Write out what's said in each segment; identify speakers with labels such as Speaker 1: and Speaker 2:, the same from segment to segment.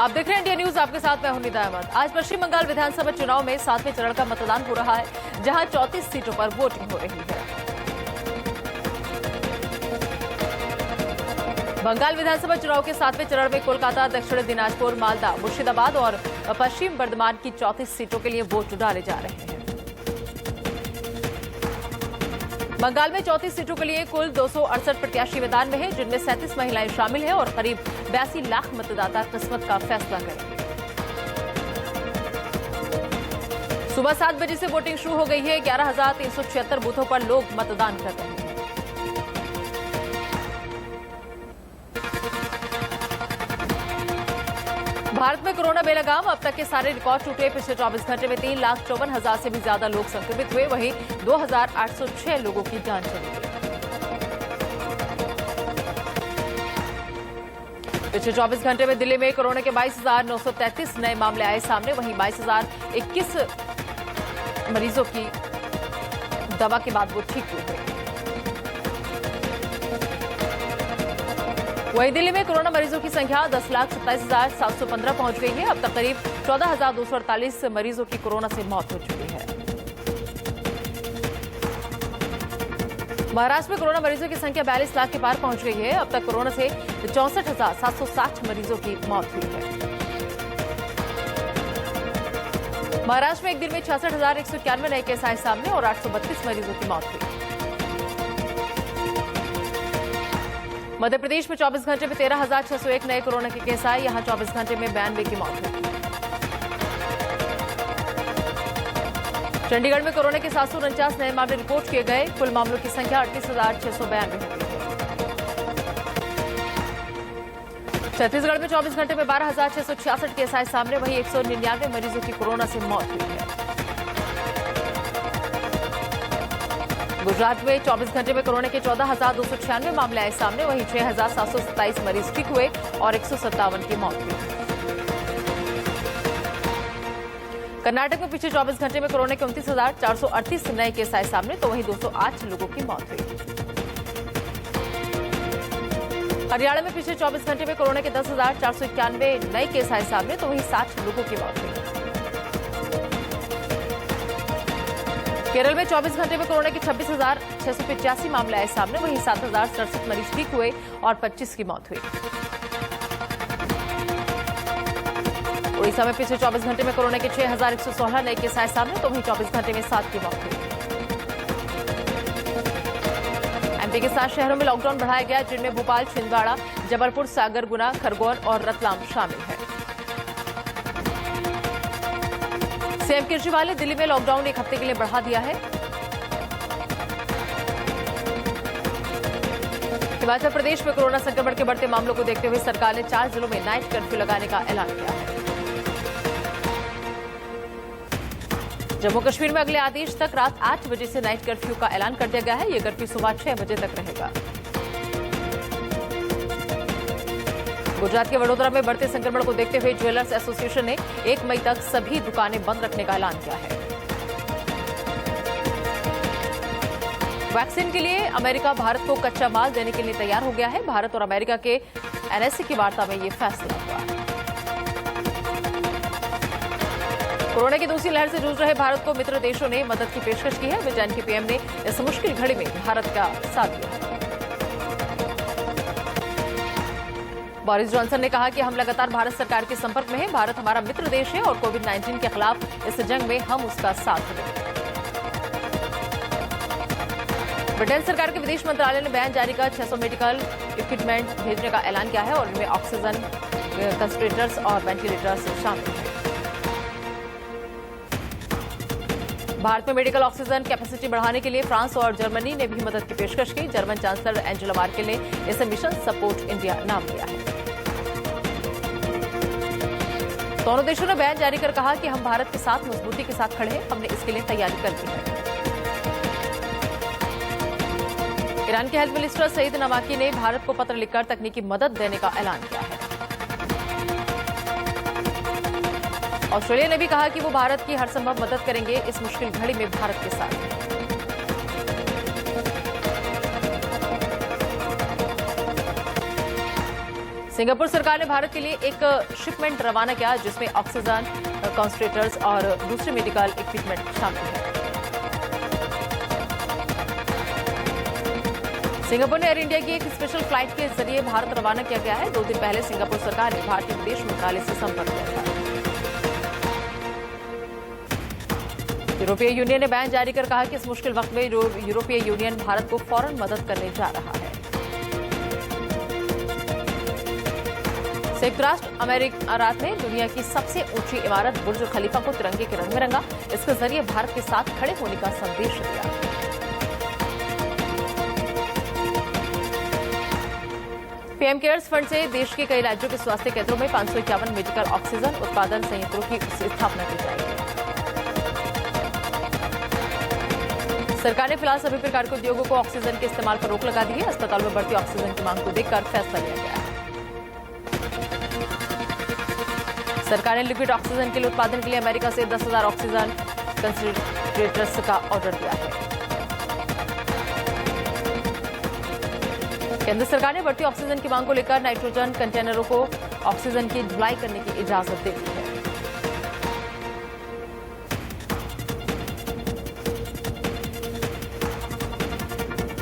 Speaker 1: आप देख रहे हैं इंडिया न्यूज, आपके साथ मैं हूं निदा अहमद। आज पश्चिम बंगाल विधानसभा चुनाव में 7वें चरण का मतदान हो रहा है, जहां 34 सीटों पर वोटिंग हो रही है। बंगाल विधानसभा चुनाव के 7वें चरण में कोलकाता, दक्षिण दिनाजपुर, मालदा, मुर्शिदाबाद और पश्चिम बर्धमान की 34 सीटों के लिए वोट डाले जा रहे हैं। बंगाल में 34 सीटों के लिए कुल 268 प्रत्याशी मैदान में हैं, जिनमें 37 महिलाएं शामिल हैं और करीब 82 लाख मतदाता किस्मत का फैसला करेंगे। सुबह 7 बजे से वोटिंग शुरू हो गई है। 11,376 बूथों पर लोग मतदान कर रहे हैं। भारत में कोरोना बेलगाम, अब तक के सारे रिकॉर्ड टूटे। पिछले 24 घंटे में 3,54,000 से भी ज्यादा लोग संक्रमित हुए, वहीं 2,806 लोगों की जान चली गई। पिछले 24 घंटे में दिल्ली में कोरोना के 22,933 नए मामले आए सामने, वहीं 22,021 मरीजों की दवा के बाद वो ठीक हुए। वहीं दिल्ली में कोरोना मरीजों की संख्या 10,27,715 पहुंच गई है। अब तक करीब 14,248 मरीजों की कोरोना से मौत हो चुकी है। महाराष्ट्र में कोरोना मरीजों की संख्या 42 लाख के पार पहुंच गई है। अब तक कोरोना से 64,760 मरीजों की मौत हुई है। महाराष्ट्र में एक दिन में 66,191 नए केस आए सामने और 832 मरीजों की मौत हुई। मध्य प्रदेश में 24 घंटे में 13,601 नए कोरोना के केस आए। यहां 24 घंटे में 92 की मौत हुई। चंडीगढ़ में कोरोना के 749 नए मामले रिपोर्ट किए गए। कुल मामलों की संख्या 38,692 हो गई है। छत्तीसगढ़ में 24 घंटे में 12,666 केस आए सामने, वहीं 199 मरीजों की कोरोना से मौत हुई है। गुजरात में 24 घंटे में कोरोना के 14,296 मामले आए सामने, वहीं 6,727 मरीज ठीक हुए और 157 की मौत हुई। कर्नाटक में पिछले 24 घंटे में कोरोना के 29,438 नए केस आए सामने, तो वहीं 208 लोगों की मौत हुई। हरियाणा में पिछले 24 घंटे में कोरोना के 10,491 नए केस आए सामने, तो वहीं 60 लोगों की मौत हुई। केरल में 24 घंटे में कोरोना के 26,685 मामले आए सामने, वहीं 7,067 मरीज ठीक हुए और 25 की मौत हुई। उड़ीसा में पिछले 24 घंटे में कोरोना के 6,116 नए केस आए सामने, तो वहीं 24 घंटे में 7 की मौत हुई। एमपी के 7 शहरों में लॉकडाउन बढ़ाया गया, जिनमें भोपाल, छिंदवाड़ा, जबलपुर, सागर, गुना, खरगोन और रतलाम शामिल है। सीएम केजरीवाल ने दिल्ली में लॉकडाउन 1 हफ्ते के लिए बढ़ा दिया है। हिमाचल प्रदेश में कोरोना संक्रमण के बढ़ते मामलों को देखते हुए सरकार ने 4 जिलों में नाइट कर्फ्यू लगाने का ऐलान किया है। जम्मू कश्मीर में अगले आदेश तक रात 8 बजे से नाइट कर्फ्यू का ऐलान कर दिया गया है। यह कर्फ्यू सुबह 6 बजे तक रहेगा। गुजरात के वडोदरा में बढ़ते संक्रमण को देखते हुए ज्वेलर्स एसोसिएशन ने 1 मई तक सभी दुकानें बंद रखने का ऐलान किया है। वैक्सीन के लिए अमेरिका भारत को कच्चा माल देने के लिए तैयार हो गया है। भारत और अमेरिका के एनएससी की वार्ता में यह फैसला हुआ। कोरोना की दूसरी लहर से जूझ रहे भारत को मित्र देशों ने मदद की पेशकश की है। ब्रिटेन के पीएम ने इस मुश्किल घड़ी में भारत का साथ दिया है। बोरिस जॉनसन ने कहा कि हम लगातार भारत सरकार के संपर्क में हैं। भारत हमारा मित्र देश है और कोविड-19 के खिलाफ इस जंग में हम उसका साथ देंगे। ब्रिटेन सरकार के विदेश मंत्रालय ने बयान जारी कर 600 मेडिकल इक्विपमेंट भेजने का ऐलान किया है और इनमें ऑक्सीजन कंसंट्रेटर्स और वेंटिलेटर्स शामिल हैं। भारत में मेडिकल ऑक्सीजन कैपेसिटी बढ़ाने के लिए फ्रांस और जर्मनी ने भी मदद की पेशकश की। जर्मन चांसलर एंजेला मार्केल ने इसे मिशन सपोर्ट इंडिया नाम दिया है। दोनों देशों ने बयान जारी कर कहा कि हम भारत के साथ मजबूती के साथ खड़े हैं। हमने इसके लिए तैयारी कर ली है। ईरान के हेल्थ मिनिस्टर सईद नमाकी ने भारत को पत्र लिखकर तकनीकी मदद देने का ऐलान किया है। ऑस्ट्रेलिया ने भी कहा कि वो भारत की हर संभव मदद करेंगे। इस मुश्किल घड़ी में भारत के साथ हैं। सिंगापुर सरकार ने भारत के लिए एक शिपमेंट रवाना किया जिसमें ऑक्सीजन कॉन्सेंट्रेटर्स और दूसरे मेडिकल इक्विपमेंट शामिल है। सिंगापुर ने एयर इंडिया की एक स्पेशल फ्लाइट के जरिए भारत रवाना किया गया है। 2 दिन पहले सिंगापुर सरकार ने भारतीय विदेश मंत्रालय से संपर्क किया था। यूरोपीय यूनियन ने बयान जारी कर कहा कि इस मुश्किल वक्त में यूरोपीय यूनियन भारत को फौरन मदद करने जा रहा है। संयुक्त राष्ट्र अमीरात ने दुनिया की सबसे ऊंची इमारत बुर्ज खलीफा को तिरंगे के रंग में रंगा। इसके जरिए भारत के साथ खड़े होने का संदेश दिया। पीएम केयर्स फंड से देश के कई राज्यों के स्वास्थ्य केंद्रों में 551 मेडिकल ऑक्सीजन उत्पादन संयंत्रों की स्थापना की जाएगी। सरकार ने फिलहाल सभी प्रकार के उद्योगों को ऑक्सीजन के इस्तेमाल पर रोक लगा दी है। अस्पताल में बढ़ती ऑक्सीजन की मांग को देखकर फैसला लिया गया है। सरकार ने लिक्विड ऑक्सीजन के लिए उत्पादन के लिए अमेरिका से 10,000 ऑक्सीजन कंसंट्रेटर्स का ऑर्डर दिया है। केंद्र सरकार ने बढ़ती ऑक्सीजन की मांग को लेकर नाइट्रोजन कंटेनरों को ऑक्सीजन की ढुलाई करने की इजाजत दे दी है।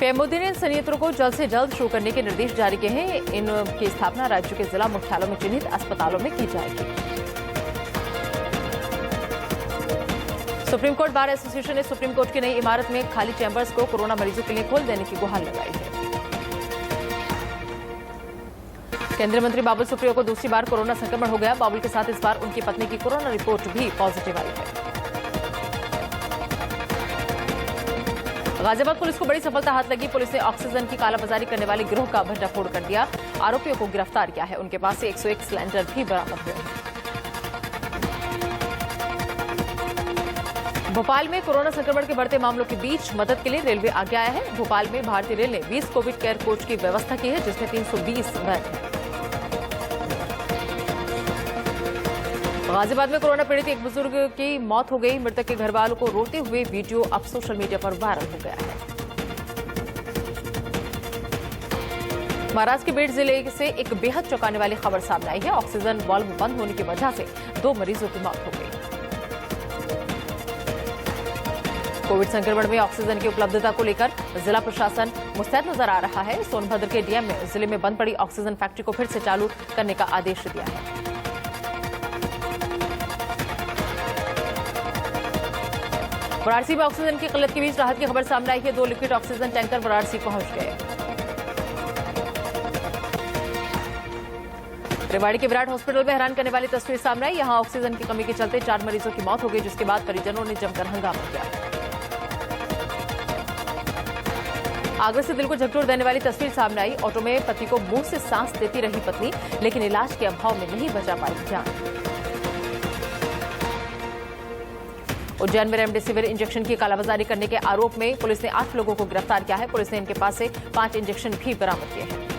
Speaker 1: पीएम मोदी ने इन संयंत्रों को जल्द से जल्द शुरू करने के निर्देश जारी किए हैं। इनकी स्थापना राज्यों के जिला मुख्यालयों में चिन्हित अस्पतालों में की जाएगी। सुप्रीम कोर्ट बार एसोसिएशन ने सुप्रीम कोर्ट की नई इमारत में खाली चैंबर्स को कोरोना मरीजों के लिए खोल देने की गुहार लगाई है। केंद्रीय मंत्री बाबुल सुप्रियो को दूसरी बार कोरोना संक्रमण हो गया। बाबुल के साथ इस बार उनकी पत्नी की कोरोना रिपोर्ट भी पॉजिटिव आई है। गाजियाबाद पुलिस को बड़ी सफलता हाथ लगी। पुलिस ने ऑक्सीजन की कालाबाजारी करने वाले गिरोह का भंडाफोड़ कर दिया। आरोपियों को गिरफ्तार किया है। उनके पास से 101 सिलेंडर भी बरामद हुए हैं। भोपाल में कोरोना संक्रमण के बढ़ते मामलों के बीच मदद के लिए रेलवे आगे आया है। भोपाल में भारतीय रेल ने 20 कोविड केयर कोच की व्यवस्था की है जिसमें 320 बेड हैं। गाजियाबाद में कोरोना पीड़ित एक बुजुर्ग की मौत हो गई। मृतक के घर वालों को रोते हुए वीडियो अब सोशल मीडिया पर वायरल हो गया है। महाराष्ट्र के बीड जिले से एक बेहद चौंकाने वाली खबर सामने आई है। ऑक्सीजन वाल्व बंद होने की वजह से 2 मरीजों की मौत हो गई। कोविड संक्रमण में ऑक्सीजन की उपलब्धता को लेकर जिला प्रशासन मुस्तैद नजर आ रहा है। सोनभद्र के डीएम ने जिले में बंद पड़ी ऑक्सीजन फैक्ट्री को फिर से चालू करने का आदेश दिया है। वाराणसी में ऑक्सीजन की किल्लत के बीच राहत की खबर सामने आई है। 2 लिक्विड ऑक्सीजन टैंकर वाराणसी पहुंच गए। रेवाड़ी के विराट हॉस्पिटल में हैरान करने वाली तस्वीर सामने आई। यहां ऑक्सीजन की कमी के चलते 4 मरीजों की मौत हो गई, जिसके बाद परिजनों ने जमकर हंगामा किया। आगरा से दिल को झकझोर देने वाली तस्वीर सामने आई। ऑटो में पति को मुंह से सांस देती रही पत्नी, लेकिन इलाज के अभाव में नहीं बचा पाई जान। उज्जैन में रेमडेसिविर इंजेक्शन की कालाबाजारी करने के आरोप में पुलिस ने 8 लोगों को गिरफ्तार किया है। पुलिस ने इनके पास से 5 इंजेक्शन भी बरामद किए हैं।